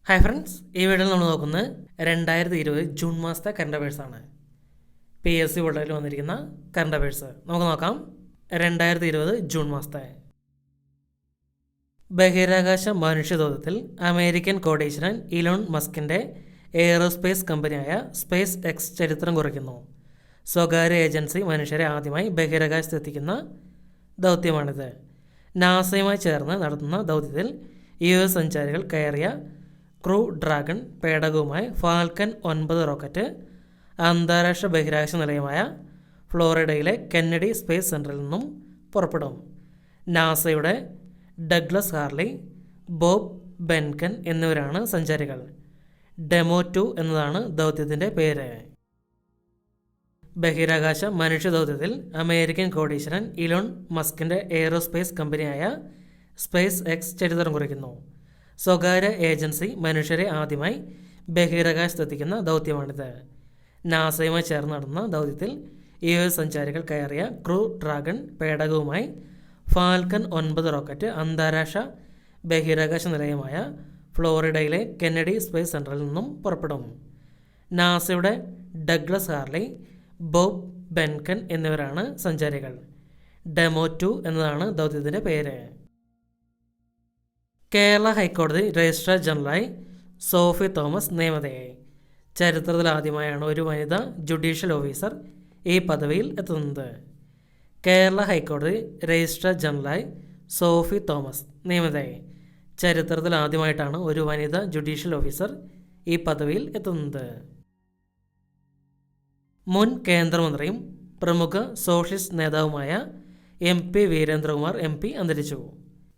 Hi friends, ഈ വീഡിയോയിൽ നമ്മൾ നോക്കുന്നത് 2020 ജൂൺ മാസത്തെ കറണ്ട് അഫയേഴ്സാണ്. PSC പോർട്ടലിൽ വന്നിരിക്കുന്ന കറണ്ട് അഫയേഴ്സ് നമുക്ക് നോക്കാം. 2020 ജൂൺ മാസത്തെ ബഹിരാകാശ മനുഷ്യദൗത്യത്തിൽ അമേരിക്കൻ കോടീശ്വരൻ ഇലോൺ മസ്കിൻ്റെ എയ്റോസ്പേസ് കമ്പനിയായ സ്പേസ് എക്സ് ചരിത്രം കുറിക്കുന്നു. സ്വകാര്യ ഏജൻസി മനുഷ്യരെ ആദ്യമായി ബഹിരാകാശത്തെത്തിക്കുന്ന ദൗത്യമാണിത്. നാസയുമായി ചേർന്ന് നടത്തുന്ന ദൗത്യത്തിൽ US സഞ്ചാരികൾ കയറിയ ക്രൂ ഡ്രാഗൺ പേടകവുമായി ഫാൽക്കൺ 9 റോക്കറ്റ് അന്താരാഷ്ട്ര ബഹിരാകാശ നിലയമായ ഫ്ലോറിഡയിലെ കെന്നഡി സ്പേസ് സെൻറ്ററിൽ നിന്നും പുറപ്പെടും. നാസയുടെ ഡഗ്ലസ് ഹാർലി, ബോബ് ബെൻകൻ എന്നിവരാണ് സഞ്ചാരികൾ. ഡെമോ 2 എന്നതാണ് ദൗത്യത്തിൻ്റെ പേര്. ബഹിരാകാശ മനുഷ്യദൗത്യത്തിൽ അമേരിക്കൻ കോടീശ്വരൻ ഇലോൺ മസ്കിൻ്റെ എയ്റോസ്പേസ് കമ്പനിയായ സ്പേസ് എക്സ് ചരിത്രം കുറിക്കുന്നു. സ്വകാര്യ ഏജൻസി മനുഷ്യരെ ആദ്യമായി ബഹിരാകാശത്തെത്തിക്കുന്ന ദൗത്യമാണിത്. നാസയുമായി ചേർന്ന് നടന്ന ദൗത്യത്തിൽ US സഞ്ചാരികൾ കയറിയ ക്രൂ ഡ്രാഗൺ പേടകവുമായി ഫാൽക്കൺ 9 റോക്കറ്റ് അന്താരാഷ്ട്ര ബഹിരാകാശ നിലയമായ ഫ്ലോറിഡയിലെ കെന്നഡി സ്പേസ് സെൻറ്ററിൽ നിന്നും പുറപ്പെടും. നാസയുടെ ഡഗ്ലസ് ഹാർലി, ബോബ് ബെൻകൻ എന്നിവരാണ് സഞ്ചാരികൾ. ഡെമോ 2 എന്നതാണ് ദൗത്യത്തിൻ്റെ പേര്. കേരള ഹൈക്കോടതി രജിസ്ട്രാർ ജനറലായി സോഫി തോമസ് നിയമിതയായി. ചരിത്രത്തിലാദ്യമായാണ് ഒരു വനിതാ ജുഡീഷ്യൽ ഓഫീസർ ഈ പദവിയിൽ എത്തുന്നത്. കേരള ഹൈക്കോടതി രജിസ്ട്രാർ ജനറലായി സോഫി തോമസ് നിയമിതയായി. ചരിത്രത്തിലാദ്യമായിട്ടാണ് ഒരു വനിതാ ജുഡീഷ്യൽ ഓഫീസർ ഈ പദവിയിൽ എത്തുന്നത്. മുൻ കേന്ദ്രമന്ത്രിയും പ്രമുഖ സോഷ്യലിസ്റ്റ് നേതാവുമായ MP വീരേന്ദ്രകുമാർ MP അന്തരിച്ചു.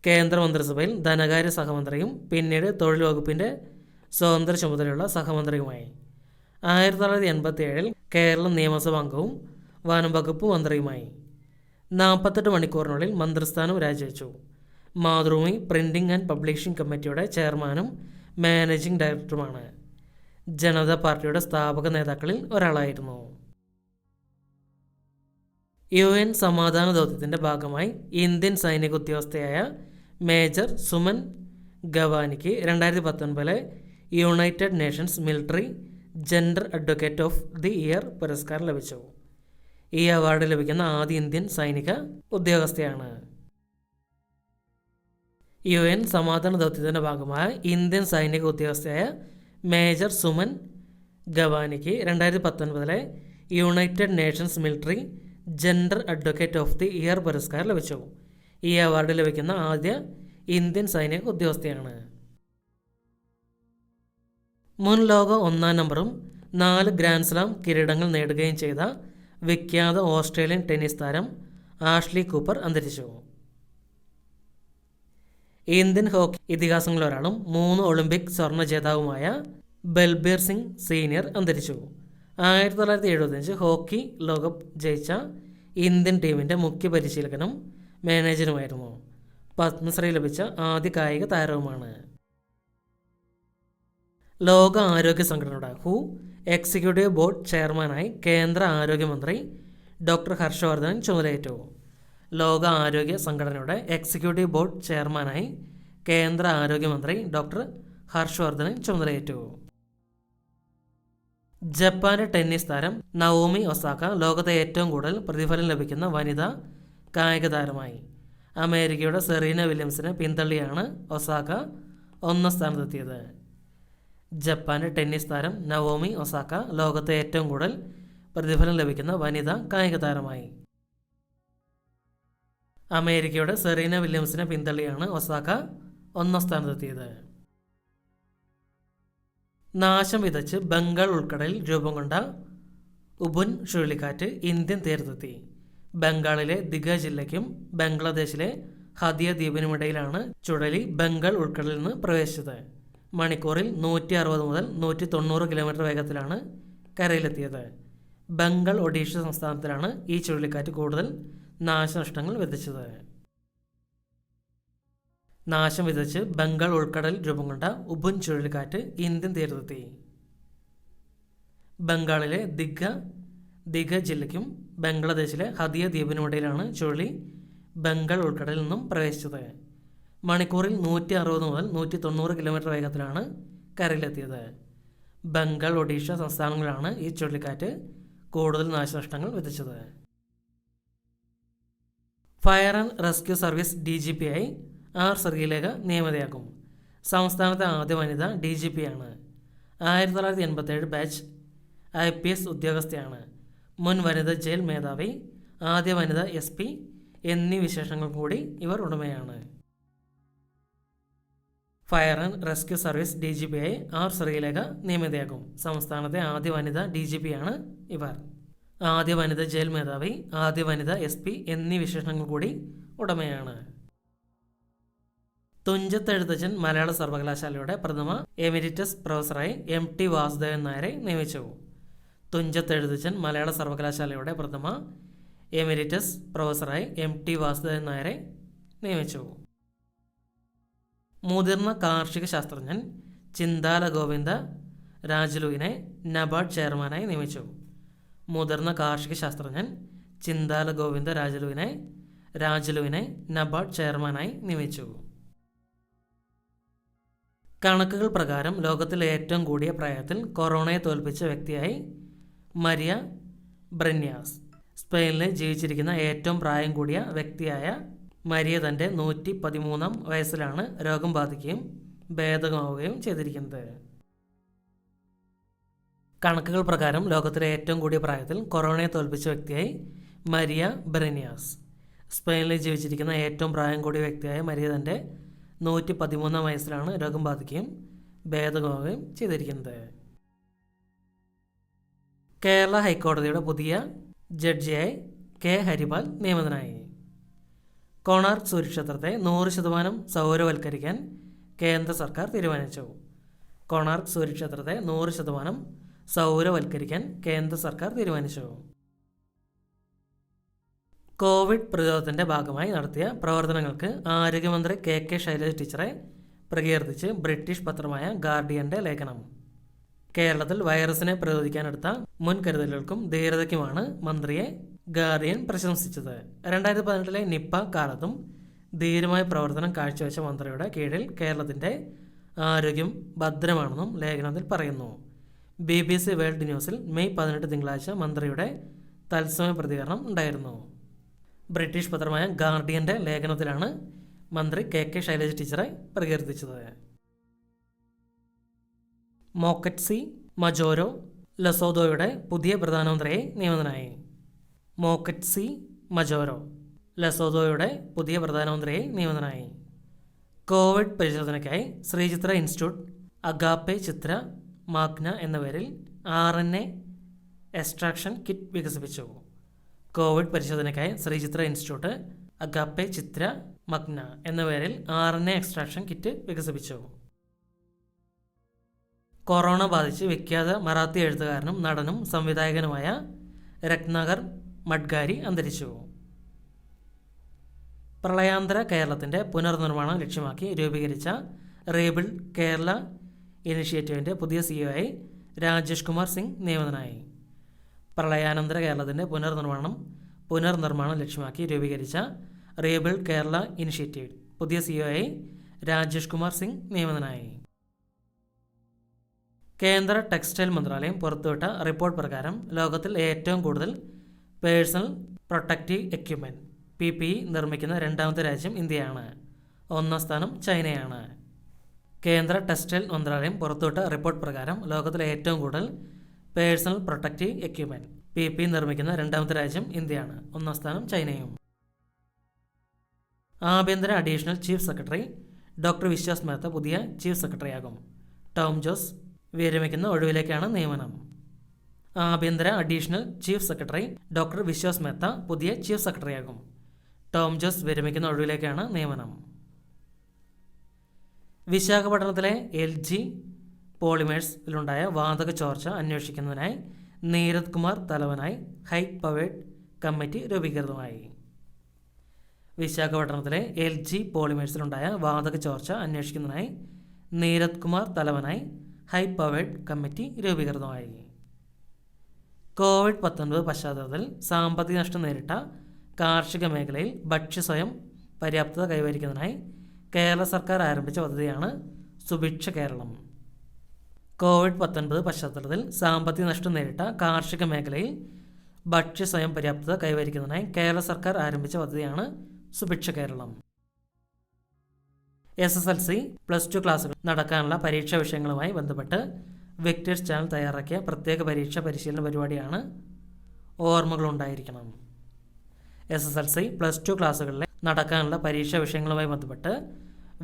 കേന്ദ്രമന്ത്രിസഭയിൽ ധനകാര്യ സഹമന്ത്രിയും പിന്നീട് തൊഴിൽ വകുപ്പിൻ്റെ സ്വതന്ത്ര ചുമതലയുള്ള സഹമന്ത്രിയുമായി. 1987 കേരള നിയമസഭാ അംഗവും വനം വകുപ്പ് മന്ത്രിയുമായി. 48 മണിക്കൂറിനുള്ളിൽ മന്ത്രിസ്ഥാനം രാജിവെച്ചു. മാതൃഭൂമി പ്രിൻറ്റിംഗ് ആൻഡ് പബ്ലിഷിംഗ് കമ്മിറ്റിയുടെ ചെയർമാനും മാനേജിംഗ് ഡയറക്ടറുമാണ്. ജനതാ പാർട്ടിയുടെ സ്ഥാപക നേതാക്കളിൽ ഒരാളായിരുന്നു. UN സമാധാന ദൗത്യത്തിൻ്റെ ഭാഗമായി ഇന്ത്യൻ സൈനിക ഉദ്യോഗസ്ഥയായ മേജർ സുമൻ ഗവാനിക്ക് 2019 United Nations military gender advocate of the year പുരസ്കാരം ലഭിച്ചു. ഈ അവാർഡ് ലഭിക്കുന്ന ആദ്യ ഇന്ത്യൻ സൈനിക ഉദ്യോഗസ്ഥയാണ്. UN സമാധാന ദൗത്യത്തിൻ്റെ ഭാഗമായ ഇന്ത്യൻ സൈനിക ഉദ്യോഗസ്ഥയായ മേജർ സുമൻ ഗവാനിക്ക് 2019 United Nations military gender advocate of the year പുരസ്കാരം ലഭിച്ചു. ഈ അവാർഡ് ലഭിക്കുന്ന ആദ്യ ഇന്ത്യൻ സൈനിക ഉദ്യോഗസ്ഥയാണ്. മുൻ ലോക 1-ാം നമ്പറും 4 ഗ്രാൻഡ് സ്ലാം കിരീടങ്ങൾ നേടുകയും ചെയ്ത വിഖ്യാത ഓസ്ട്രേലിയൻ ടെന്നീസ് താരം ആഷ്ലി കൂപ്പർ അന്തരിച്ചു. ഇന്ത്യൻ ഹോക്കി ഇതിഹാസങ്ങളിൽ ഒരാളും 3 ഒളിമ്പിക് സ്വർണ്ണ ജേതാവുമായ ബൽബീർ സിംഗ് സീനിയർ അന്തരിച്ചു. 1975 ഹോക്കി ലോകകപ്പ് ജയിച്ച ഇന്ത്യൻ ടീമിൻ്റെ മുഖ്യ പരിശീലകനും മാനേജറുമായിരുന്നു. പത്മശ്രീ ലഭിച്ച ആദ്യ കായിക താരവുമാണ്. ലോക ആരോഗ്യ സംഘടനയുടെ WHO എക്സിക്യൂട്ടീവ് ബോർഡ് ചെയർമാനായി കേന്ദ്ര ആരോഗ്യമന്ത്രി ഡോക്ടർ ഹർഷവർദ്ധൻ ചുമതലയേറ്റു. ലോക ആരോഗ്യ സംഘടനയുടെ എക്സിക്യൂട്ടീവ് ബോർഡ് ചെയർമാനായി കേന്ദ്ര ആരോഗ്യമന്ത്രി ഡോക്ടർ ഹർഷവർദ്ധൻ ചുമതലയേറ്റു. ജപ്പാന്റെ ടെന്നീസ് താരം നവോമി ഒസാക്ക ലോകത്തെ ഏറ്റവും കൂടുതൽ പ്രതിഫലം ലഭിക്കുന്ന വനിതാ കായിക താരമായി. അമേരിക്കയുടെ സെറീന വില്യംസിനെ പിന്തള്ളിയാണ് ഒസാക്ക 1-ാം സ്ഥാനത്തെത്തിയത്. ജപ്പാന്റെ ടെന്നീസ് താരം നവോമി ഒസാക്ക ലോകത്തെ ഏറ്റവും കൂടുതൽ പ്രതിഫലം ലഭിക്കുന്ന വനിതാ കായിക താരമായി. അമേരിക്കയുടെ സെറീന വില്യംസിനെ പിന്തള്ളിയാണ് ഒസാക്ക 1-ാം സ്ഥാനത്തെത്തിയത്. നാശം വിതച്ച് ബംഗാൾ ഉൾക്കടലിൽ രൂപം കൊണ്ട ഉബുൻ ചുഴലിക്കാറ്റ് ഇന്ത്യൻ തീരത്തെത്തി. ബംഗാളിലെ ദിഘ ജില്ലയ്ക്കും ബംഗ്ലാദേശിലെ ഹദിയ ദ്വീപിനുമിടയിലാണ് ചുഴലി ബംഗാൾ ഉൾക്കടലിൽ നിന്ന് പ്രവേശിച്ചത്. മണിക്കൂറിൽ 160 മുതൽ 190 കിലോമീറ്റർ വേഗത്തിലാണ് കരയിലെത്തിയത്. ബംഗാൾ ഒഡീഷ സംസ്ഥാനത്തിലാണ് ഈ ചുഴലിക്കാറ്റ് കൂടുതൽ നാശനഷ്ടങ്ങൾ വിതച്ചത്. നാശം വിതച്ച് ബംഗാൾ ഉൾക്കടൽ രൂപം കൊണ്ട ഉബുൻ ചുഴലിക്കാറ്റ് ഇന്ത്യൻ തീരത്തെത്തി. ബംഗാളിലെ ദിഘ ജില്ലയ്ക്കും ബംഗ്ലാദേശിലെ ഹദിയ ദ്വീപിനുമിടയിലാണ് ചുഴലി ബംഗാൾ ഉൾക്കടലിൽ നിന്നും പ്രവേശിച്ചത്. മണിക്കൂറിൽ 160 മുതൽ 190 കിലോമീറ്റർ വേഗത്തിലാണ് കരയിലെത്തിയത്. ബംഗാൾ, ഒഡീഷ സംസ്ഥാനങ്ങളിലാണ് ഈ ചുഴലിക്കാറ്റ് കൂടുതൽ നാശനഷ്ടങ്ങൾ വിതച്ചത്. Fire and rescue service DGP ആയി ആർ ശ്രീലേഖ നിയമിതയാകും. സംസ്ഥാനത്തെ ആദ്യ വനിത DGP ആണ്. 1987 ബാച്ച് IPS ഉദ്യോഗസ്ഥയാണ്. മുൻ വനിതാ ജയിൽ മേധാവി, ആദ്യ വനിതാ SP എന്നീ വിശേഷങ്ങൾ കൂടി ഇവർ ഉടമയാണ്. Fire and rescue service DGP ആയി ആർ ശ്രീലേഖ നിയമിതയാകും. സംസ്ഥാനത്തെ ആദ്യ വനിതാ DGP ആണ് ഇവർ. ആദ്യ വനിതാ ജയിൽ മേധാവി, ആദ്യ വനിതാ SP എന്നീ വിശേഷങ്ങൾ കൂടി ഉടമയാണ്. തുഞ്ചത്ത് എഴുത്തച്ഛൻ മലയാള സർവകലാശാലയുടെ പ്രഥമ എമിരിറ്റസ് പ്രൊഫസറായി MT വാസുദേവൻ നായരെ നിയമിച്ചു. തുഞ്ചത്ത് എഴുത്തച്ഛൻ മലയാള സർവകലാശാലയുടെ പ്രഥമ എമിരിറ്റസ് പ്രൊഫസറായി MT വാസുദേവൻ നായരെ നിയമിച്ചു. മുതിർന്ന കാർഷിക ശാസ്ത്രജ്ഞൻ ചിന്താല ഗോവിന്ദ രാജുലുവിനെ നബാർഡ് ചെയർമാനായി നിയമിച്ചു. മുതിർന്ന കാർഷിക ശാസ്ത്രജ്ഞൻ ചിന്താല ഗോവിന്ദ രാജുലുവിനെ നബാർഡ് ചെയർമാനായി നിയമിച്ചു. കണക്കുകൾ പ്രകാരം ലോകത്തിൽ ഏറ്റവും കൂടിയ പ്രായത്തിൽ കൊറോണയെ തോൽപ്പിച്ച വ്യക്തിയായി മരിയ ബ്രെന്യാസ്. സ്പെയിനിൽ ജീവിച്ചിരിക്കുന്ന ഏറ്റവും പ്രായം കൂടിയ വ്യക്തിയായ മരിയ തൻ്റെ 113 വയസ്സിലാണ് രോഗം ബാധിക്കുകയും ഭേദമാവുകയും ചെയ്തിരിക്കുന്നത്. കണക്കുകൾ പ്രകാരം ലോകത്തിലെ ഏറ്റവും കൂടിയ പ്രായത്തിൽ കൊറോണയെ തോൽപ്പിച്ച വ്യക്തിയായി മരിയ ബ്രെന്യാസ്. സ്പെയിനിൽ ജീവിച്ചിരിക്കുന്ന ഏറ്റവും പ്രായം കൂടിയ വ്യക്തിയായ മരിയ തൻ്റെ 113 വയസ്സിലാണ് രോഗം ബാധിക്കുകയും ഭേദമാവുകയും ചെയ്തിരിക്കുന്നത്. കേരള ഹൈക്കോടതിയുടെ പുതിയ ജഡ്ജിയായി K. ഹരിപാൽ നിയമിതനായി. കൊണാർക്ക് സൂര്യക്ഷേത്രത്തെ 100% സൗരവൽക്കരിക്കാൻ കേന്ദ്ര സർക്കാർ തീരുമാനിച്ചു. കൊണാർക്ക് സൂര്യക്ഷേത്രത്തെ 100% സൗരവൽക്കരിക്കാൻ കേന്ദ്ര സർക്കാർ തീരുമാനിച്ചു. കോവിഡ് പ്രതിരോധത്തിൻ്റെ ഭാഗമായി നടത്തിയ പ്രവർത്തനങ്ങൾക്ക് ആരോഗ്യമന്ത്രി KK ശൈലജ ടീച്ചറെ പ്രകീർത്തിച്ച് ബ്രിട്ടീഷ് പത്രമായ ഗാർഡിയൻ്റെ ലേഖനം. കേരളത്തിൽ വൈറസിനെ പ്രതിരോധിക്കാനെടുത്ത മുൻകരുതലുകൾക്കും ധീരതയ്ക്കുമാണ് മന്ത്രിയെ ഗാർഡിയൻ പ്രശംസിച്ചത്. 2018 നിപ്പ കാലത്തും ധീരമായ പ്രവർത്തനം കാഴ്ചവെച്ച മന്ത്രിയുടെ കീഴിൽ കേരളത്തിൻ്റെ ആരോഗ്യം ഭദ്രമാണെന്നും ലേഖനത്തിൽ പറയുന്നു. BBC വേൾഡ് ന്യൂസിൽ മെയ് 18 തിങ്കളാഴ്ച മന്ത്രിയുടെ തത്സമയ പ്രതികരണം ഉണ്ടായിരുന്നു. ബ്രിട്ടീഷ് പത്രമായ ഗാർഡിയൻ്റെ ലേഖനത്തിലാണ് മന്ത്രി KK ശൈലജ ടീച്ചറെ പ്രകീർത്തിച്ചത്. മോക്കറ്റ്സി മജോരോ ലെസോതോയുടെ പുതിയ പ്രധാനമന്ത്രിയെ നിയമിതനായി. മോക്കറ്റ്സി മജോരോ ലെസോതോയുടെ പുതിയ പ്രധാനമന്ത്രിയെ നിയമിതനായി. കോവിഡ് പരിശോധനയ്ക്കായി ശ്രീചിത്ര ഇൻസ്റ്റിറ്റ്യൂട്ട് അഗാപ്പെ ചിത്ര മാഗ്ന എന്ന പേരിൽ RNA എക്സ്ട്രാക്ഷൻ കിറ്റ് വികസിപ്പിച്ചു. കോവിഡ് പരിശോധനയ്ക്കായി ശ്രീചിത്ര ഇൻസ്റ്റിറ്റ്യൂട്ട് അഗാപ്പെ ചിത്ര മഗ്ന എന്ന പേരിൽ RNA എക്സ്ട്രാക്ഷൻ കിറ്റ് വികസിപ്പിച്ചു. കൊറോണ ബാധിച്ച് വിഖ്യാത മറാത്തി എഴുത്തുകാരനും നടനും സംവിധായകനുമായ രത്നാകർ മഡ്ഗാരി അന്തരിച്ചു. പ്രളയാന്തര കേരളത്തിൻ്റെ പുനർനിർമ്മാണം ലക്ഷ്യമാക്കി രൂപീകരിച്ച റീബിൽഡ് കേരള ഇനിഷ്യേറ്റീവിൻ്റെ പുതിയ CEO ആയി രാജേഷ് കുമാർ സിംഗ് നിയമിതനായി. പ്രളയാനന്തര കേരളത്തിൻ്റെ പുനർനിർമ്മാണം ലക്ഷ്യമാക്കി രൂപീകരിച്ച റീബിൽഡ് കേരള ഇനിഷ്യേറ്റീവ് പുതിയ CEO ആയി രാജേഷ് കുമാർ സിംഗ് നിയമിതനായി. കേന്ദ്ര ടെക്സ്റ്റൈൽ മന്ത്രാലയം പുറത്തുവിട്ട റിപ്പോർട്ട് പ്രകാരം ലോകത്തിൽ ഏറ്റവും കൂടുതൽ പേഴ്സണൽ പ്രൊട്ടക്റ്റീവ് എക്യുപ്മെൻറ്റ് PPE നിർമ്മിക്കുന്ന രണ്ടാമത്തെ രാജ്യം ഇന്ത്യയാണ്. ഒന്നാം സ്ഥാനം ചൈനയാണ്. കേന്ദ്ര ടെക്സ്റ്റൈൽ മന്ത്രാലയം പുറത്തുവിട്ട റിപ്പോർട്ട് പ്രകാരം ലോകത്തിലെ ഏറ്റവും കൂടുതൽ പേഴ്സണൽ പ്രൊട്ടക്റ്റീവ് എക്യുപ്മെൻറ്റ് PPE നിർമ്മിക്കുന്ന രണ്ടാമത്തെ രാജ്യം ഇന്ത്യയാണ്. ഒന്നാം സ്ഥാനം ചൈനയും. ആഭ്യന്തര additional chief secretary doctor Vishwas Mehta പുതിയ ചീഫ് സെക്രട്ടറിയാകും. ടോം ജോസ് വിരമിക്കുന്ന ഒഴിവിലേക്കാണ് നിയമനം. ആഭ്യന്തര additional chief secretary doctor Vishwas Mehta പുതിയ ചീഫ് സെക്രട്ടറിയാകും. ടോം ജോസ് വിരമിക്കുന്ന ഒഴിവിലേക്കാണ് നിയമനം. വിശാഖപട്ടണത്തിലെ LG പോളിമേഴ്സിലുണ്ടായ വാതക ചോർച്ച അന്വേഷിക്കുന്നതിനായി നീരദ് കുമാർ തലവനായി ഹൈ പവേർഡ് കമ്മിറ്റി രൂപീകൃതമായി. വിശാഖപട്ടണത്തിലെ LG പോളിമേഴ്സിലുണ്ടായ വാതക ചോർച്ച അന്വേഷിക്കുന്നതിനായി നീരദ് കുമാർ തലവനായി ഹൈ പവേർഡ് കമ്മിറ്റി രൂപീകൃതമായി. കോവിഡ്-19 പശ്ചാത്തലത്തിൽ സാമ്പത്തിക നഷ്ടം നേരിട്ട കാർഷിക മേഖലയിൽ ഭക്ഷ്യസ്വയം പര്യാപ്തത കൈവരിക്കുന്നതിനായി കേരള സർക്കാർ ആരംഭിച്ച പദ്ധതിയാണ് സുഭിക്ഷ കേരളം. കോവിഡ്-19 പശ്ചാത്തലത്തിൽ സാമ്പത്തിക നഷ്ടം നേരിട്ട കാർഷിക മേഖലയിൽ ഭക്ഷ്യ സ്വയം പര്യാപ്തത കൈവരിക്കുന്നതിനായി കേരള സർക്കാർ ആരംഭിച്ച പദ്ധതിയാണ് സുഭിക്ഷ കേരളം. SSLC, +2 ക്ലാസുകൾ നടക്കാനുള്ള പരീക്ഷാ വിഷയങ്ങളുമായി ബന്ധപ്പെട്ട് വിക്ടേഴ്സ് ചാനൽ തയ്യാറാക്കിയ പ്രത്യേക പരീക്ഷാ പരിശീലന പരിപാടിയാണ് ഓർമ്മകളുണ്ടായിരിക്കണം. SSLC, +2 ക്ലാസുകളിലെ നടക്കാനുള്ള പരീക്ഷാ വിഷയങ്ങളുമായി ബന്ധപ്പെട്ട്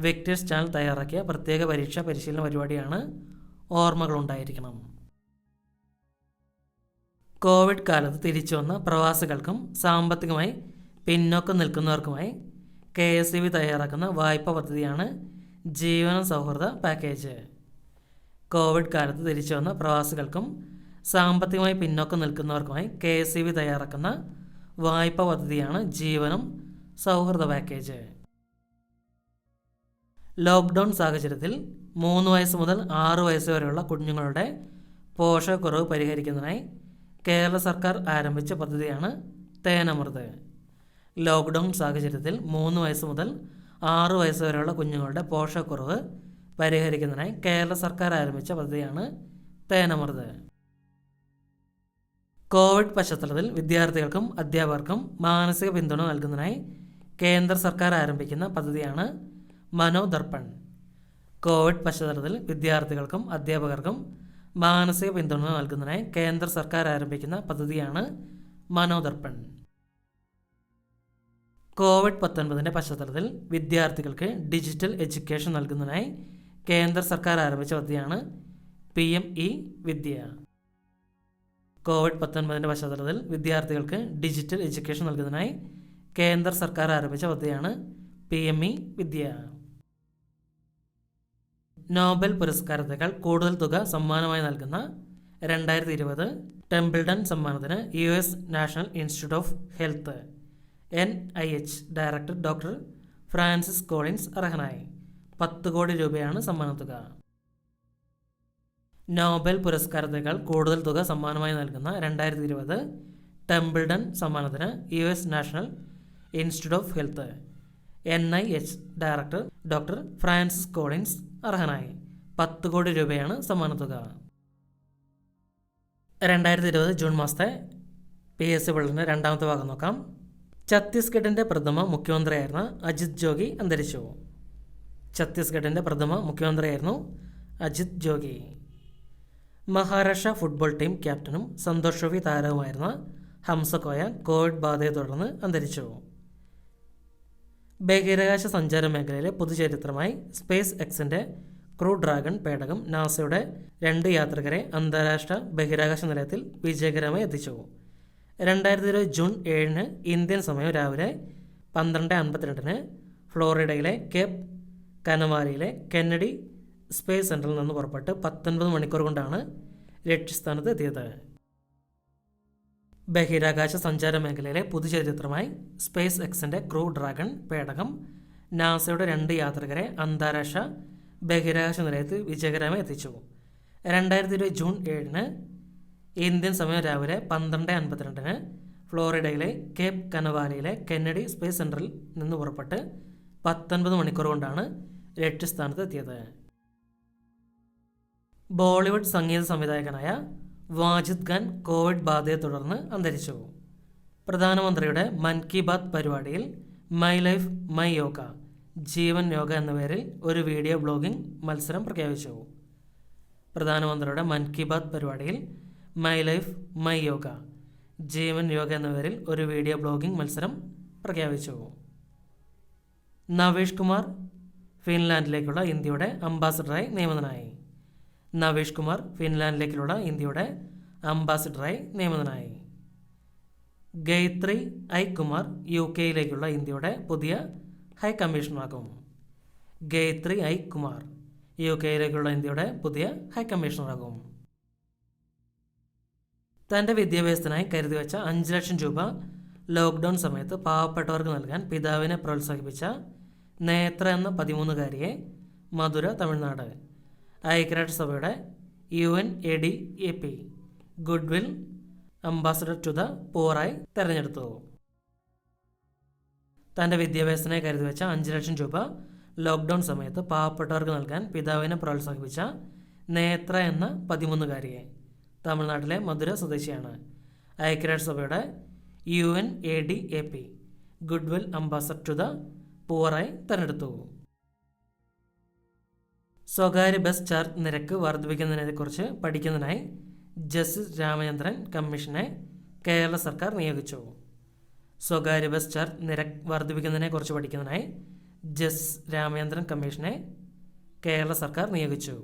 വിക്ടേഴ്സ് ചാനൽ തയ്യാറാക്കിയ പ്രത്യേക പരീക്ഷാ പരിശീലന പരിപാടിയാണ് ഓർമ്മകളുണ്ടായിരിക്കണം. കോവിഡ് കാലത്ത് തിരിച്ചു വന്ന പ്രവാസികൾക്കും സാമ്പത്തികമായി പിന്നോക്കം നിൽക്കുന്നവർക്കുമായി KSEB തയ്യാറാക്കുന്ന വായ്പാ പദ്ധതിയാണ് ജീവന സൗഹൃദ പാക്കേജ്. കോവിഡ് കാലത്ത് തിരിച്ചു വന്ന പ്രവാസികൾക്കും സാമ്പത്തികമായി പിന്നോക്കം നിൽക്കുന്നവർക്കുമായി KSEB തയ്യാറാക്കുന്ന വായ്പാ പദ്ധതിയാണ് ജീവനം സൗഹൃദ പാക്കേജ്. ലോക്ക്ഡൗൺ സാഹചര്യത്തിൽ 3 വയസ്സ് മുതൽ 6 വയസ്സ് വരെയുള്ള കുഞ്ഞുങ്ങളുടെ പോഷകക്കുറവ് പരിഹരിക്കുന്നതിനായി കേരള സർക്കാർ ആരംഭിച്ച പദ്ധതിയാണ് തേനമൃത്. ലോക്ക്ഡൗൺ സാഹചര്യത്തിൽ 3 വയസ്സ് മുതൽ 6 വയസ്സ് വരെയുള്ള കുഞ്ഞുങ്ങളുടെ പോഷകക്കുറവ് പരിഹരിക്കുന്നതിനായി കേരള സർക്കാർ ആരംഭിച്ച പദ്ധതിയാണ് തേനമൃത്. കോവിഡ് പശ്ചാത്തലത്തിൽ വിദ്യാർത്ഥികൾക്കും അധ്യാപകർക്കും മാനസിക പിന്തുണ നൽകുന്നതിനായി കേന്ദ്ര സർക്കാർ ആരംഭിക്കുന്ന പദ്ധതിയാണ് മനോദർപ്പൺ. കോവിഡ് പശ്ചാത്തലത്തിൽ വിദ്യാർത്ഥികൾക്കും അധ്യാപകർക്കും മാനസിക പിന്തുണ നൽകുന്നതിനായി കേന്ദ്ര സർക്കാർ ആരംഭിക്കുന്ന പദ്ധതിയാണ് മനോദർപ്പൺ. കോവിഡ്-19 പശ്ചാത്തലത്തിൽ വിദ്യാർത്ഥികൾക്ക് ഡിജിറ്റൽ എഡ്യൂക്കേഷൻ നൽകുന്നതിനായി കേന്ദ്ര സർക്കാർ ആരംഭിച്ച പദ്ധതിയാണ് PM-eVidya. കോവിഡ്-19 പശ്ചാത്തലത്തിൽ വിദ്യാർത്ഥികൾക്ക് ഡിജിറ്റൽ എഡ്യൂക്കേഷൻ നൽകുന്നതിനായി കേന്ദ്ര സർക്കാർ ആരംഭിച്ച പദ്ധതിയാണ് PM-eVidya. നോബൽ പുരസ്കാരത്തേക്കാൾ കൂടുതൽ തുക സമ്മാനമായി നൽകുന്ന 2020 ടെമ്പിൾട്ടൺ സമ്മാനത്തിന് US national institute of health NIH director doctor Francis Collins അർഹനായി. 10 കോടി രൂപയാണ് സമ്മാനത്തുക. നോബൽ പുരസ്കാരത്തേക്കാൾ കൂടുതൽ തുക സമ്മാനമായി നൽകുന്ന 2020 ടെമ്പിൾട്ടൺ സമ്മാനത്തിന് US national institute of health NIH director doctor Francis Collins അർഹനായി. 10 കോടി രൂപയാണ് സമ്മാനത്തുക. 2020 ജൂൺ മാസത്തെ PSC ബുള്ളറ്റിൻ്റെ രണ്ടാമത്തെ ഭാഗം നോക്കാം. ഛത്തീസ്ഗഡിൻ്റെ പ്രഥമ മുഖ്യമന്ത്രിയായിരുന്ന അജിത് ജോഗി അന്തരിച്ചു. ഛത്തീസ്ഗഡിൻ്റെ പ്രഥമ മുഖ്യമന്ത്രിയായിരുന്നു അജിത് ജോഗി. മഹാരാഷ്ട്ര ഫുട്ബോൾ ടീം ക്യാപ്റ്റനും സന്തോഷ് ട്രോഫി താരവുമായിരുന്ന ഹംസകോയ കോവിഡ് ബാധയെ തുടർന്ന് അന്തരിച്ചു. ബഹിരാകാശ സഞ്ചാര മേഖലയിലെ പുതുചരിത്രമായി സ്പേസ് എക്സിൻ്റെ ക്രൂ ഡ്രാഗൺ പേടകം നാസയുടെ 2 യാത്രികരെ അന്താരാഷ്ട്ര ബഹിരാകാശ നിലയത്തിൽ വിജയകരമായി എത്തിച്ചു. 2020 ജൂൺ 7 ഇന്ത്യൻ സമയം രാവിലെ 12:52 ഫ്ലോറിഡയിലെ കേപ്പ് കനവാലിയിലെ കെന്നഡി സ്പേസ് സെൻറ്ററിൽ നിന്ന് പുറപ്പെട്ട് 19 മണിക്കൂർ കൊണ്ടാണ് ലക്ഷ്യസ്ഥാനത്ത് എത്തിയത്. ബഹിരാകാശ സഞ്ചാര മേഖലയിലെ പുതുചരിത്രമായി സ്പേസ് എക്സിൻ്റെ ക്രൂ ഡ്രാഗൺ പേടകം നാസയുടെ 2 യാത്രികരെ അന്താരാഷ്ട്ര ബഹിരാകാശ നിലയത്തിൽ വിജയകരമായി എത്തിച്ചു. 2020 ജൂൺ 7 ഇന്ത്യൻ സമയം രാവിലെ 12:52 ഫ്ലോറിഡയിലെ കേപ്പ് കനവാലിയിലെ കെന്നഡി സ്പേസ് സെൻറ്ററിൽ നിന്ന് പുറപ്പെട്ട് 19 മണിക്കൂർ കൊണ്ടാണ് ലക്ഷ്യസ്ഥാനത്ത് എത്തിയത്. ബോളിവുഡ് സംഗീത സംവിധായകനായ വാജിദ് ഖാൻ കോവിഡ് ബാധയെ തുടർന്ന് അന്തരിച്ചു. പ്രധാനമന്ത്രിയുടെ മൻ കി ബാത്ത് പരിപാടിയിൽ മൈ ലൈഫ് മൈ യോഗ ജീവൻ യോഗ എന്ന പേരിൽ ഒരു വീഡിയോ ബ്ലോഗിംഗ് മത്സരം പ്രഖ്യാപിച്ചു. പ്രധാനമന്ത്രിയുടെ മൻ കി ബാത്ത് പരിപാടിയിൽ മൈ ലൈഫ് മൈ യോഗ ജീവൻ യോഗ എന്ന പേരിൽ ഒരു വീഡിയോ ബ്ലോഗിംഗ് മത്സരം പ്രഖ്യാപിച്ചു. നവീഷ് കുമാർ ഫിൻലാൻഡിലേക്കുള്ള ഇന്ത്യയുടെ അംബാസഡറായി നിയമിതനായി. നവീഷ് കുമാർ ഫിൻലാൻഡിലേക്കുള്ള ഇന്ത്യയുടെ അംബാസഡറായി നിയമിതനായി. ഗൈത്രി ഐ കുമാർ UK ഇന്ത്യയുടെ പുതിയ ഹൈ കമ്മീഷണറാകും. ഗൈത്രി ഐ കുമാർ UK ഇന്ത്യയുടെ പുതിയ ഹൈ കമ്മീഷണറാകും. തൻ്റെ വിദ്യാഭ്യാസത്തിനായി കരുതി വെച്ച 5 ലക്ഷം രൂപ ലോക്ക്ഡൗൺ സമയത്ത് പാവപ്പെട്ടവർക്ക് നൽകാൻ പിതാവിനെ പ്രോത്സാഹിപ്പിച്ച നേത്ര എന്ന 13-കാരിയെ മധുര, തമിഴ്നാട് ഐക്യരാഷ്ട്രസഭയുടെ UNADAP goodwill ambassador to the പൂറായി തെരഞ്ഞെടുത്തു. തൻ്റെ വിദ്യാഭ്യാസത്തിനായി കരുതി വെച്ച 5 ലക്ഷം രൂപ ലോക്ക്ഡൗൺ സമയത്ത് പാവപ്പെട്ടവർക്ക് നൽകാൻ പിതാവിനെ പ്രോത്സാഹിപ്പിച്ച നേത്ര എന്ന 13-കാരിയെ. തമിഴ്നാട്ടിലെ മധുര സ്വദേശിയാണ്. ഐക്യരാഷ്ട്രസഭയുടെ UNADAP goodwill ambassador to the പുവറായി തെരഞ്ഞെടുത്തു. സ്വകാര്യ ബസ് ചാർജ് നിരക്ക് വർദ്ധിപ്പിക്കുന്നതിനെക്കുറിച്ച് പഠിക്കുന്നതിനായി ജസ്റ്റിസ് രാമചന്ദ്രൻ കമ്മീഷനെ കേരള സർക്കാർ നിയോഗിച്ചു. സ്വകാര്യ ബസ് ചാർജ് നിരക്ക് വർദ്ധിപ്പിക്കുന്നതിനെക്കുറിച്ച് പഠിക്കുന്നതിനായി ജസ്റ്റിസ് രാമചന്ദ്രൻ കമ്മീഷനെ കേരള സർക്കാർ നിയോഗിച്ചു.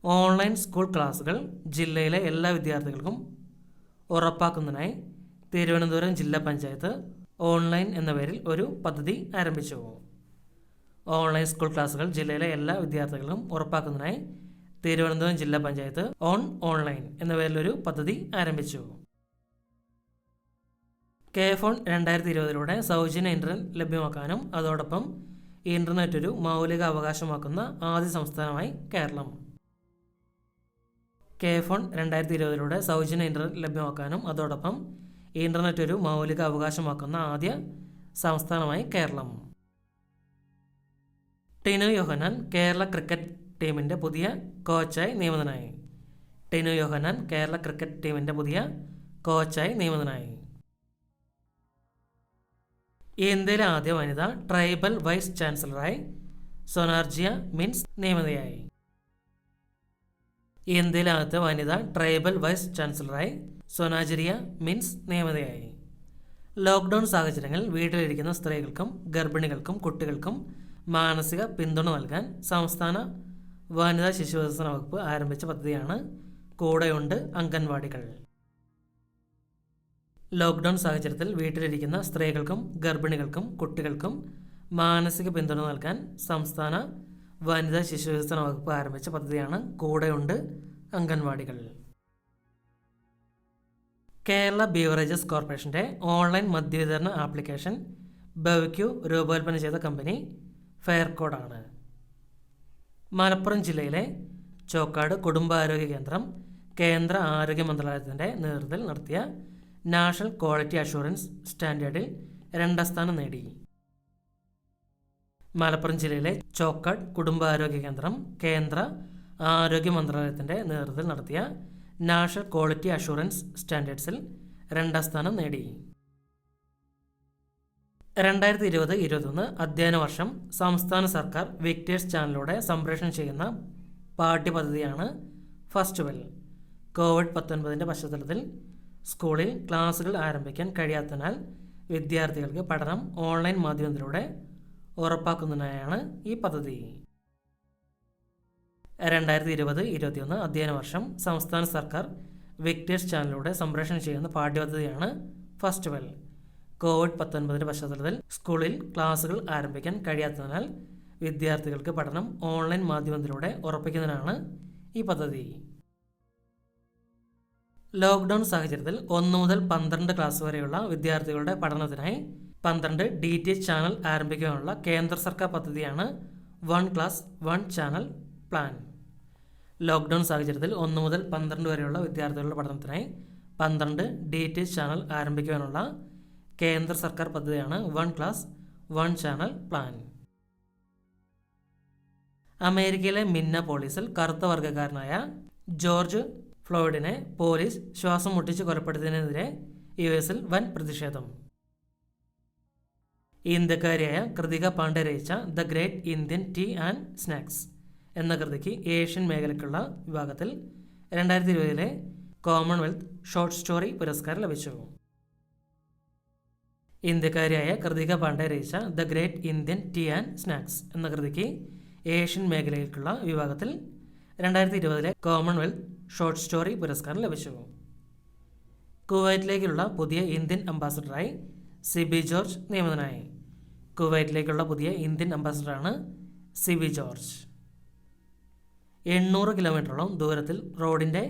ഓൺലൈൻ സ്കൂൾ ക്ലാസുകൾ ജില്ലയിലെ എല്ലാ വിദ്യാർത്ഥികൾക്കും ഉറപ്പാക്കുന്നതിനായി തിരുവനന്തപുരം ജില്ലാ പഞ്ചായത്ത് ഓൺലൈൻ എന്ന പേരിൽ ഒരു പദ്ധതി ആരംഭിച്ചു. ഓൺലൈൻ സ്കൂൾ ക്ലാസുകൾ ജില്ലയിലെ എല്ലാ വിദ്യാർത്ഥികൾക്കും ഉറപ്പാക്കുന്നതിനായി തിരുവനന്തപുരം ജില്ലാ പഞ്ചായത്ത് ഓൺലൈൻ എന്ന പേരിലൊരു പദ്ധതി ആരംഭിച്ചു. കെ-ഫോൺ 2020 സൗജന്യ ഇൻ്റർനെറ്റ് ലഭ്യമാക്കാനും അതോടൊപ്പം ഇൻ്റർനെറ്റ് ഒരു മൗലിക അവകാശമാക്കുന്ന ആദ്യ സംസ്ഥാനമായി കേരളം. കെ-ഫോൺ 2020 സൗജന്യ ഇൻ്റർനെറ്റ് ലഭ്യമാക്കാനും അതോടൊപ്പം ഇൻ്റർനെറ്റ് ഒരു മൗലിക അവകാശമാക്കുന്ന ആദ്യ സംസ്ഥാനമായി കേരളം. ടിനു യോഹന്നാൻ കേരള ക്രിക്കറ്റ് ടീമിൻ്റെ പുതിയ കോച്ചായി നിയമിതനായി. ടിനു യോഹന്നാൻ കേരള ക്രിക്കറ്റ് ടീമിൻ്റെ പുതിയ കോച്ചായി നിയമിതനായി. ഇന്ത്യയിലെ ആദ്യ വനിത ട്രൈബൽ വൈസ് ചാൻസലറായി സൊനാർജിയ മിൻസ് നിയമിതയായി. ഇന്ത്യയിലെ ആദ്യത്തെ വനിത ട്രൈബൽ വൈസ് ചാൻസലറായി സൊനാജിയ മിൻസ് നിയമിതയായി. ലോക്ക്ഡൗൺ സാഹചര്യങ്ങളിൽ വീട്ടിലിരിക്കുന്ന സ്ത്രീകൾക്കും ഗർഭിണികൾക്കും കുട്ടികൾക്കും മാനസിക പിന്തുണ നൽകാൻ സംസ്ഥാന വനിതാ ശിശുവികസന വകുപ്പ് ആരംഭിച്ച പദ്ധതിയാണ് കൂടെയുണ്ട് അംഗൻവാടികൾ. ലോക്ക്ഡൗൺ സാഹചര്യത്തിൽ വീട്ടിലിരിക്കുന്ന സ്ത്രീകൾക്കും ഗർഭിണികൾക്കും കുട്ടികൾക്കും മാനസിക പിന്തുണ നൽകാൻ സംസ്ഥാന വനിതാ ശിശുവികസന വകുപ്പ് ആരംഭിച്ച പദ്ധതിയാണ് കൂടെയുണ്ട് അംഗൻവാടികൾ. കേരള ബീവറേജസ് കോർപ്പറേഷൻ്റെ ഓൺലൈൻ മദ്യവിതരണ ആപ്ലിക്കേഷൻ ബെവ്ക്യൂ രൂപകൽപ്പന ചെയ്ത കമ്പനി ഫെയർകോഡാണ്. മലപ്പുറം ജില്ലയിലെ ചോക്കാട് കുടുംബാരോഗ്യ കേന്ദ്രം കേന്ദ്ര ആരോഗ്യ മന്ത്രാലയത്തിൻ്റെ നേതൃത്വത്തിൽ നടത്തിയ നാഷണൽ ക്വാളിറ്റി അഷുറൻസ് സ്റ്റാൻഡേർഡിൽ 2ാം സ്ഥാനം നേടി. മലപ്പുറം ജില്ലയിലെ ചോക്കാട് കുടുംബാരോഗ്യ കേന്ദ്രം കേന്ദ്ര ആരോഗ്യ മന്ത്രാലയത്തിൻ്റെ നേതൃത്വത്തിൽ നടത്തിയ നാഷണൽ ക്വാളിറ്റി അഷുറൻസ് സ്റ്റാൻഡേർഡ്സിൽ 2ാം സ്ഥാനം നേടി. 2020-21 അധ്യയന വർഷം സംസ്ഥാന സർക്കാർ വിക്ടേഴ്സ് ചാനലിലൂടെ സംപ്രേഷണം ചെയ്യുന്ന പാഠ്യപദ്ധതിയാണ് ഫസ്റ്റ് വെൽ. കോവിഡ്-19 പശ്ചാത്തലത്തിൽ സ്കൂളിൽ ക്ലാസുകൾ ആരംഭിക്കാൻ കഴിയാത്തതിനാൽ വിദ്യാർത്ഥികൾക്ക് പഠനം ഓൺലൈൻ മാധ്യമത്തിലൂടെ ഉറപ്പാക്കുന്നതിനായാണ് ഈ പദ്ധതി. 2020-21 അധ്യയന വർഷം സംസ്ഥാന സർക്കാർ വിക്ടേഴ്സ് ചാനലിലൂടെ സംപ്രേഷണം ചെയ്യുന്ന പാഠ്യപദ്ധതിയാണ് ഫസ്റ്റ് വെൽ. കോവിഡ്-19 പശ്ചാത്തലത്തിൽ സ്കൂളിൽ ക്ലാസുകൾ ആരംഭിക്കാൻ കഴിയാത്തതിനാൽ വിദ്യാർത്ഥികൾക്ക് പഠനം ഓൺലൈൻ മാധ്യമത്തിലൂടെ ഉറപ്പിക്കുന്നതിനാണ് ഈ പദ്ധതി. ലോക്ക്ഡൗൺ സാഹചര്യത്തിൽ 1 മുതൽ 12 ക്ലാസ് വരെയുള്ള വിദ്യാർത്ഥികളുടെ പഠനത്തിനായി 12 DTH ചാനൽ ആരംഭിക്കാനുള്ള കേന്ദ്ര സർക്കാർ പദ്ധതിയാണ് 1 ക്ലാസ് 1 ചാനൽ പ്ലാൻ. ലോക്ക്ഡൗൺ സാഹചര്യത്തിൽ 1 മുതൽ 12 വരെയുള്ള വിദ്യാർത്ഥികളുടെ പഠനത്തിനായി 12 DTH ചാനൽ ആരംഭിക്കാനുള്ള കേന്ദ്ര സർക്കാർ പദ്ധതിയാണ് 1 ക്ലാസ് 1 ചാനൽ പ്ലാൻ. അമേരിക്കയിലെ മിന്നപോളിസിൽ കറുത്ത വർഗ്ഗക്കാരനായ ജോർജ് ഫ്ലോയിഡിനെ പോലീസ് ശ്വാസം മുട്ടിച്ച് കൊലപ്പെടുത്തിയതിനെതിരെ US-ൽ വൻ പ്രതിഷേധം. ഇന്ത്യക്കാരിയായ കൃതിക പാണ്ഡെ രചിച്ച the great Indian tea and snacks എന്ന കൃതിക്ക് ഏഷ്യൻ മേഖലയ്ക്കുള്ള വിഭാഗത്തിൽ 2020 കോമൺവെൽത്ത് ഷോർട്ട് സ്റ്റോറി പുരസ്കാരം ലഭിച്ചു. ഇന്ത്യക്കാരിയായ കൃതിക പാണ്ഡെ രചിച്ച the great Indian tea and snacks എന്ന കൃതിക്ക് ഏഷ്യൻ മേഖലയ്ക്കുള്ള വിഭാഗത്തിൽ 2020 കോമൺവെൽത്ത് ഷോർട്ട് സ്റ്റോറി പുരസ്കാരം ലഭിച്ചു. കുവൈറ്റിലേക്കുള്ള പുതിയ ഇന്ത്യൻ അംബാസഡറായി സിബി ജോർജ് നിയമിതനായി. കുവൈറ്റിലേക്കുള്ള പുതിയ ഇന്ത്യൻ അംബാസഡറാണ് സിബി ജോർജ്. 800 കിലോമീറ്ററോളം ദൂരത്തിൽ റോഡിൻ്റെ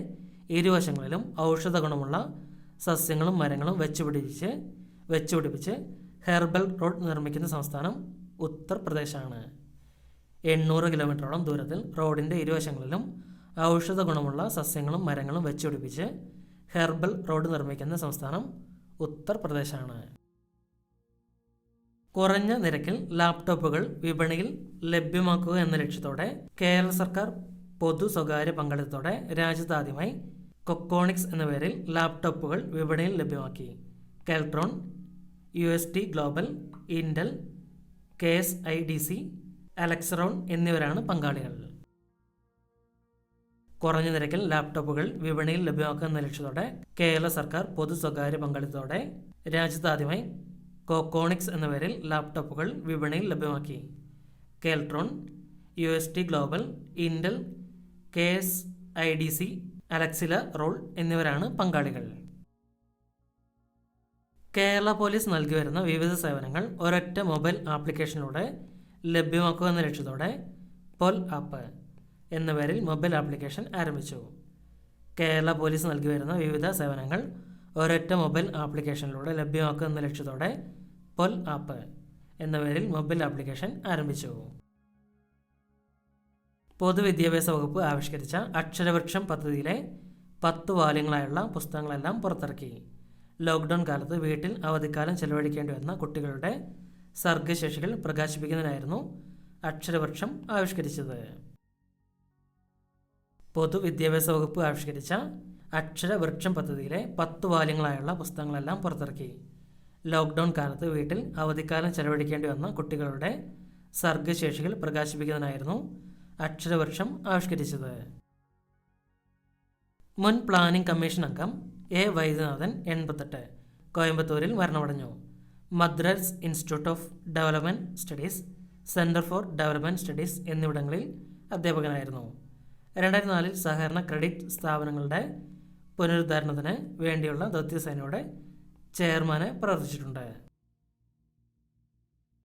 ഇരുവശങ്ങളിലും ഔഷധ ഗുണമുള്ള സസ്യങ്ങളും മരങ്ങളും വെച്ചുപിടിപ്പിച്ച് ഹെർബൽ റോഡ് നിർമ്മിക്കുന്ന സംസ്ഥാനം ഉത്തർപ്രദേശാണ്. 800 കിലോമീറ്ററോളം ദൂരത്തിൽ റോഡിൻ്റെ ഇരുവശങ്ങളിലും ഔഷധ ഗുണമുള്ള സസ്യങ്ങളും മരങ്ങളും വെച്ചുപിടിപ്പിച്ച് ഹെർബൽ റോഡ് നിർമ്മിക്കുന്ന സംസ്ഥാനം ഉത്തർപ്രദേശാണ്. കുറഞ്ഞ നിരക്കിൽ ലാപ്ടോപ്പുകൾ വിപണിയിൽ ലഭ്യമാക്കുക എന്ന ലക്ഷ്യത്തോടെ കേരള സർക്കാർ പൊതു സ്വകാര്യ പങ്കാളിത്തത്തോടെ രാജ്യത്താദ്യമായി കൊക്കോണിക്സ് എന്ന പേരിൽ ലാപ്ടോപ്പുകൾ വിപണിയിൽ ലഭ്യമാക്കി. Keltron, UST global, Intel, KSIDC, അലക്സറോൺ എന്നിവരാണ് പങ്കാളികൾ. കുറഞ്ഞ നിരക്കിൽ ലാപ്ടോപ്പുകൾ വിപണിയിൽ ലഭ്യമാക്കുക എന്ന ലക്ഷ്യത്തോടെ കേരള സർക്കാർ പൊതു സ്വകാര്യ പങ്കാളിത്തത്തോടെ രാജ്യത്താദ്യമായി കൊക്കോണിക്സ് എന്ന പേരിൽ ലാപ്ടോപ്പുകൾ വിപണിയിൽ ലഭ്യമാക്കി. Keltron, UST global, Intel, KSIDC, അലക്സിറോൺ എന്നിവരാണ് പങ്കാളികൾ. കേരള പോലീസ് നൽകി വരുന്ന വിവിധ സേവനങ്ങൾ ഒരൊറ്റ മൊബൈൽ ആപ്ലിക്കേഷനിലൂടെ ലഭ്യമാക്കുക എന്ന ലക്ഷ്യത്തോടെ പോൽ ആപ്പ് എന്ന പേരിൽ മൊബൈൽ ആപ്ലിക്കേഷൻ ആരംഭിച്ചു. കേരള പോലീസ് നൽകി വരുന്ന വിവിധ സേവനങ്ങൾ ഒരൊറ്റ മൊബൈൽ ആപ്ലിക്കേഷനിലൂടെ ലഭ്യമാക്കുക എന്ന ലക്ഷ്യത്തോടെ പോൽ ആപ്പ് എന്ന പേരിൽ മൊബൈൽ ആപ്ലിക്കേഷൻ ആരംഭിച്ചു. പൊതുവിദ്യാഭ്യാസ വകുപ്പ് ആവിഷ്കരിച്ച അക്ഷരവൃക്ഷം പദ്ധതിയിലെ 10 വാല്യങ്ങളായുള്ള പുസ്തകങ്ങളെല്ലാം പുറത്തിറക്കി. ലോക്ക്ഡൗൺ കാലത്ത് വീട്ടിൽ അവധിക്കാലം ചെലവഴിക്കേണ്ടി വന്ന കുട്ടികളുടെ സർഗശേഷികൾ പ്രകാശിപ്പിക്കുന്നതിനായിരുന്നു അക്ഷരവൃക്ഷം ആവിഷ്കരിച്ചത്. പൊതുവിദ്യാഭ്യാസ വകുപ്പ് ആവിഷ്കരിച്ച അക്ഷരവൃക്ഷം പദ്ധതിയിലെ 10 വാല്യങ്ങളായുള്ള പുസ്തകങ്ങളെല്ലാം പുറത്തിറക്കി. ലോക്ക്ഡൗൺ കാലത്ത് വീട്ടിൽ അവധിക്കാലം ചെലവഴിക്കേണ്ടി വന്ന കുട്ടികളുടെ സർഗശേഷികൾ പ്രകാശിപ്പിക്കുന്നതിനായിരുന്നു അക്ഷരവൃക്ഷം ആവിഷ്കരിച്ചത്. മുൻ പ്ലാനിംഗ് കമ്മീഷൻ അംഗം A. വൈദ്യനാഥൻ 88 കോയമ്പത്തൂരിൽ മരണമടഞ്ഞു. Madras institute of development studies, centre for development studies എന്നിവിടങ്ങളിൽ അധ്യാപകനായിരുന്നു. 2004 സഹകരണ ക്രെഡിറ്റ് സ്ഥാപനങ്ങളുടെ പുനരുദ്ധാരണത്തിന് വേണ്ടിയുള്ള ദൗത്യസേനയുടെ ചെയർമാനെ പ്രവർത്തിച്ചിട്ടുണ്ട്.